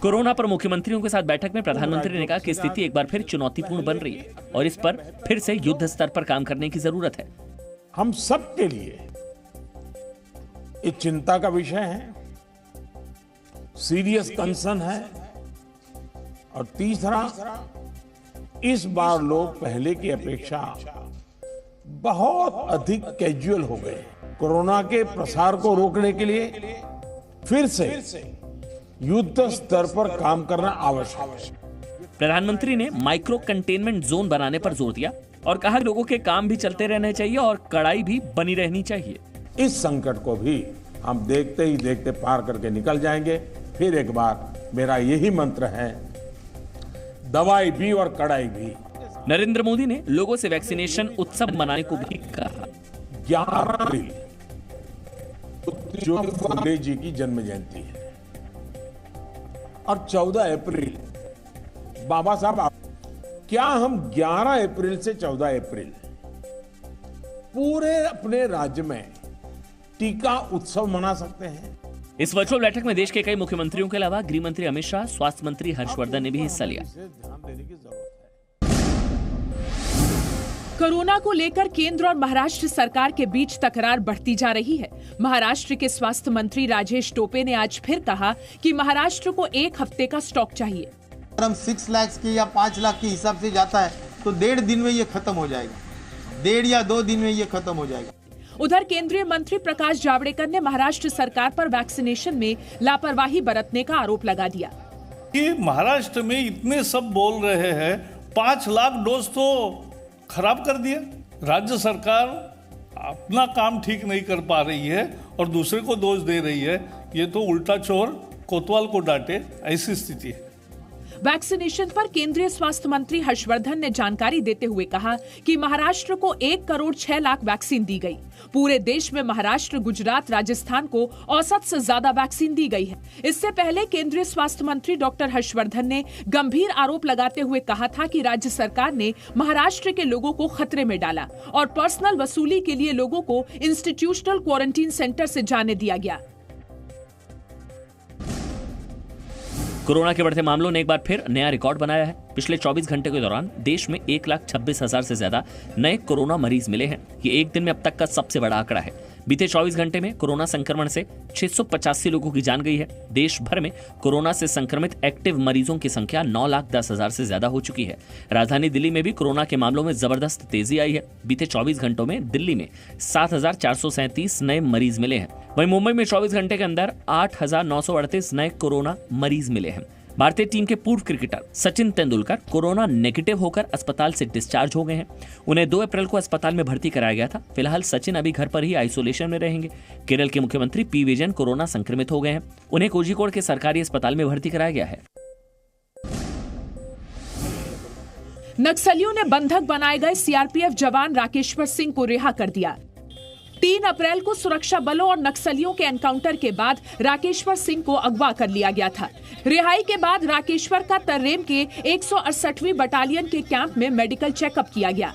Corona पर मुख्यमंत्रियों के साथ बैठक में प्रधानमंत्री ने कहा कि स्थिति एक बार फिर चुनौतीपूर्ण बन रही है और इस पर फिर से युद्ध स्तर पर काम करने की जरूरत है। हम सब के लिए ये चिंता का विषय है, सीरियस कंसर्न है। और तीसरा, इस बार लोग पहले की अपेक्षा बहुत अधिक कैजुअल हो गए। कोरोना के प्रसार को रोकने के लिए फिर से युद्ध स्तर पर काम करना आवश्यक है। प्रधानमंत्री ने माइक्रो कंटेनमेंट जोन बनाने पर जोर दिया और कहा कि लोगों के काम भी चलते रहने चाहिए और कड़ाई भी बनी रहनी चाहिए। इस संकट को भी हम देखते ही देखते पार करके निकल जाएंगे। फिर एक बार मेरा यही मंत्र है, दवाई भी और कड़ाई भी। नरेंद्र मोदी ने लोगों से वैक्सीनेशन उत्सव मनाने को भी कहा। 11 अप्रैल जो फुले जी की जन्म जयंती है और 14 अप्रैल बाबा साहब, क्या हम 11 अप्रैल से 14 अप्रैल पूरे अपने राज्य में टीका उत्सव मना सकते हैं? इस वर्चुअल बैठक में देश के कई मुख्यमंत्रियों के अलावा गृह मंत्री अमित शाह, स्वास्थ्य मंत्री हर्षवर्धन ने भी हिस्सा लिया। कोरोना को लेकर केंद्र और महाराष्ट्र सरकार के बीच तकरार बढ़ती जा रही है। महाराष्ट्र के स्वास्थ्य मंत्री राजेश टोपे ने आज फिर कहा कि महाराष्ट्र को 1 हफ्ते का स्टॉक चाहिए। अगर हम 6 लाख के या 5 लाख के हिसाब से जाता है तो 1.5 दिन में ये खत्म हो जाएगा, 1.5 या 2 दिन में ये खत्म हो जाएगा। उधर केंद्रीय मंत्री प्रकाश जावड़ेकर ने महाराष्ट्र सरकार पर वैक्सीनेशन में लापरवाही बरतने का आरोप लगा दिया। कि महाराष्ट्र में इतने सब बोल रहे हैं, 5 लाख डोज तो खराब कर दिया। राज्य सरकार अपना काम ठीक नहीं कर पा रही है और दूसरे को दोष दे रही है। ये तो उल्टा चोर कोतवाल को डांटे, ऐसी स्थिति है। वैक्सीनेशन पर केंद्रीय स्वास्थ्य मंत्री हर्षवर्धन ने जानकारी देते हुए कहा कि महाराष्ट्र को 1 करोड़ 6 लाख वैक्सीन दी गई। पूरे देश में महाराष्ट्र, गुजरात, राजस्थान को औसत से ज्यादा वैक्सीन दी गई है। इससे पहले केंद्रीय स्वास्थ्य मंत्री डॉक्टर हर्षवर्धन ने गंभीर आरोप लगाते हुए कहा था कि राज्य सरकार ने महाराष्ट्र के लोगों को खतरे में डाला और पर्सनल वसूली के लिए लोगों को इंस्टीट्यूशनल क्वारंटीन सेंटर से जाने दिया गया। कोरोना के बढ़ते मामलों ने एक बार फिर नया रिकॉर्ड बनाया है। पिछले 24 घंटे के दौरान देश में 1,26,000 से ज्यादा नए कोरोना मरीज मिले हैं। ये एक दिन में अब तक का सबसे बड़ा आंकड़ा है। बीते 24 घंटे में कोरोना संक्रमण से 685 लोगों की जान गई है। देश भर में कोरोना से संक्रमित एक्टिव मरीजों की संख्या 9,10,000 से ज्यादा हो चुकी है। राजधानी दिल्ली में भी कोरोना के मामलों में जबरदस्त तेजी आई है। बीते 24 घंटों में दिल्ली में 7,437 नए मरीज मिले हैं। वहीं मुंबई में 24 घंटे के अंदर 8,938 नए कोरोना मरीज मिले हैं। भारतीय टीम के पूर्व cricketer Sachin Tendulkar corona negative होकर अस्पताल से डिस्चार्ज हो गए हैं। उन्हें 2 अप्रैल को अस्पताल में भर्ती कराया गया था। फिलहाल सचिन अभी घर पर ही आइसोलेशन में रहेंगे। केरल के मुख्यमंत्री पी विजयन कोरोना संक्रमित हो गए हैं। उन्हें कोझिकोड के सरकारी अस्पताल में भर्ती कराया गया है। नक्सलियों ने बंधक बनाए गए सीआरपीएफ जवान राकेश्वर सिंह को रिहा कर दिया। 3 अप्रैल को सुरक्षा बलों और नक्सलियों के एनकाउंटर के बाद राकेश्वर सिंह को अगवा कर लिया गया था। रिहाई के बाद राकेश्वर का तर्रेम के 168वीं बटालियन के कैंप में मेडिकल चेकअप किया गया।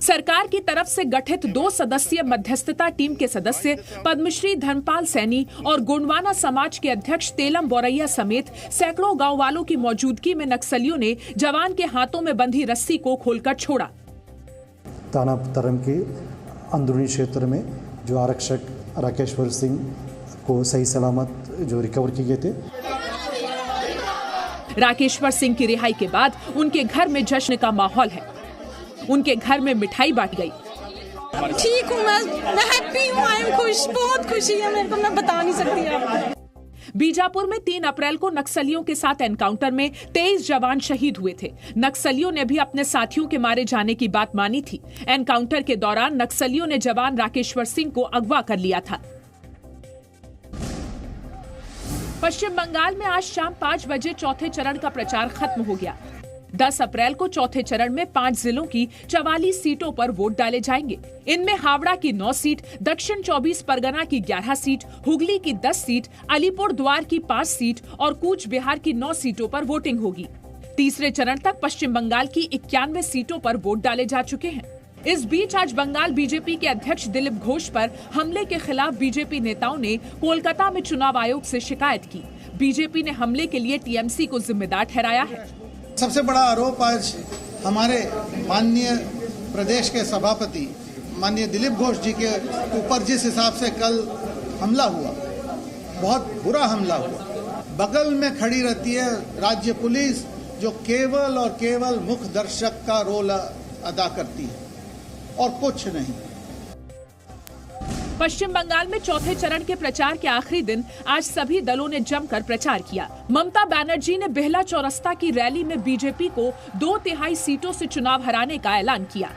सरकार की तरफ से गठित 2 सदस्यीय मध्यस्थता टीम के सदस्य पद्मश्री धर्मपाल सैनी और गोंडवाना समाज के अध्यक्ष तेलम बोरैया समेत सैकड़ों गांव वालों की मौजूदगी में नक्सलियों ने जवान के हाथों में बंधी रस्सी को खोलकर छोड़ा। ताना तर्रेम के अंदरूनी क्षेत्र में जो आरक्षक राकेश्वर सिंह को सही सलामत जो रिकवर किए गए थे। राकेश्वर सिंह की रिहाई के बाद उनके घर में जश्न का माहौल है। उनके घर में मिठाई बांटी गई। ठीक हूँ, मैं हैप्पी हूँ, आई एम खुश, बहुत खुशी है मेरे को, मैं बता नहीं सकती आपको। बीजापुर में 3 अप्रैल को नक्सलियों के साथ एनकाउंटर में 23 जवान शहीद हुए थे। नक्सलियों ने भी अपने साथियों के मारे जाने की बात मानी थी। एनकाउंटर के दौरान नक्सलियों ने जवान राकेश्वर सिंह को अगवा कर लिया था। पश्चिम बंगाल में आज शाम 5 बजे चौथे चरण का प्रचार खत्म हो गया। 10 अप्रैल को चौथे चरण में 5 जिलों की 44 सीटों पर वोट डाले जाएंगे। इनमें हावड़ा की 9 सीट, दक्षिण 24 परगना की 11 सीट, हुगली की 10 सीट, अलीपुर द्वार की 5 सीट और कूच बिहार की 9 सीटों पर वोटिंग होगी। तीसरे चरण तक पश्चिम बंगाल की 91 सीटों पर वोट डाले जा चुके हैं। इस बीच आज बंगाल बीजेपी के अध्यक्ष दिलीप घोष पर हमले के खिलाफ बीजेपी नेताओं ने कोलकाता में चुनाव आयोग से शिकायत की। बीजेपी ने हमले के लिए टीएमसी को जिम्मेदार ठहराया है। सबसे बड़ा आरोप आज हमारे माननीय प्रदेश के सभापति माननीय दिलीप घोष जी के ऊपर जिस हिसाब से कल हमला हुआ, बहुत बुरा हमला हुआ। बगल में खड़ी रहती है राज्य पुलिस, जो केवल और केवल मुख्य दर्शक का रोल अदा करती है और कुछ नहीं। पश्चिम बंगाल में चौथे चरण के प्रचार के आखिरी दिन आज सभी दलों ने जमकर प्रचार किया। ममता बनर्जी ने बेहला चौरस्ता की रैली में बीजेपी को 2/3 सीटों से चुनाव हराने का ऐलान किया।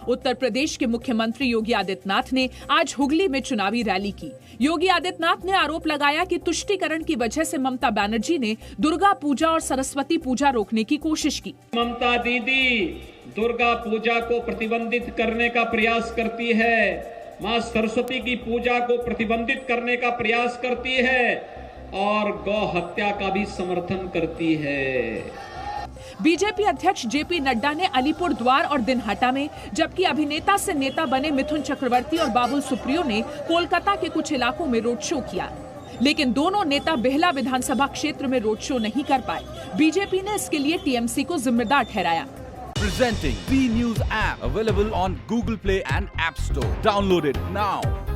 उत्तर प्रदेश के मुख्यमंत्री योगी आदित्यनाथ ने आज हुगली में चुनावी रैली की। योगी आदित्यनाथ ने आरोप लगाया कि तुष्टीकरण की वजह से ममता बनर्जी ने दुर्गा पूजा और सरस्वती पूजा रोकने की कोशिश की। ममता दीदी दुर्गा पूजा को प्रतिबंधित करने का प्रयास करती है, मां सरस्वती की पूजा को प्रतिबंधित करने का प्रयास करती है और गौ हत्या का भी समर्थन करती है। बीजेपी अध्यक्ष जेपी नड्डा ने अलीपुर द्वार और दिनहाटा में, जबकि अभिनेता से नेता बने मिथुन चक्रवर्ती और बाबुल सुप्रियो ने कोलकाता के कुछ इलाकों में रोड शो किया। लेकिन दोनों नेता बेहला विधानसभा क्षेत्र में रोड शो नहीं कर पाए। बीजेपी ने इसके लिए टीएमसी को जिम्मेदार ठहराया। Presenting B News app available on Google Play and App Store. Download it now.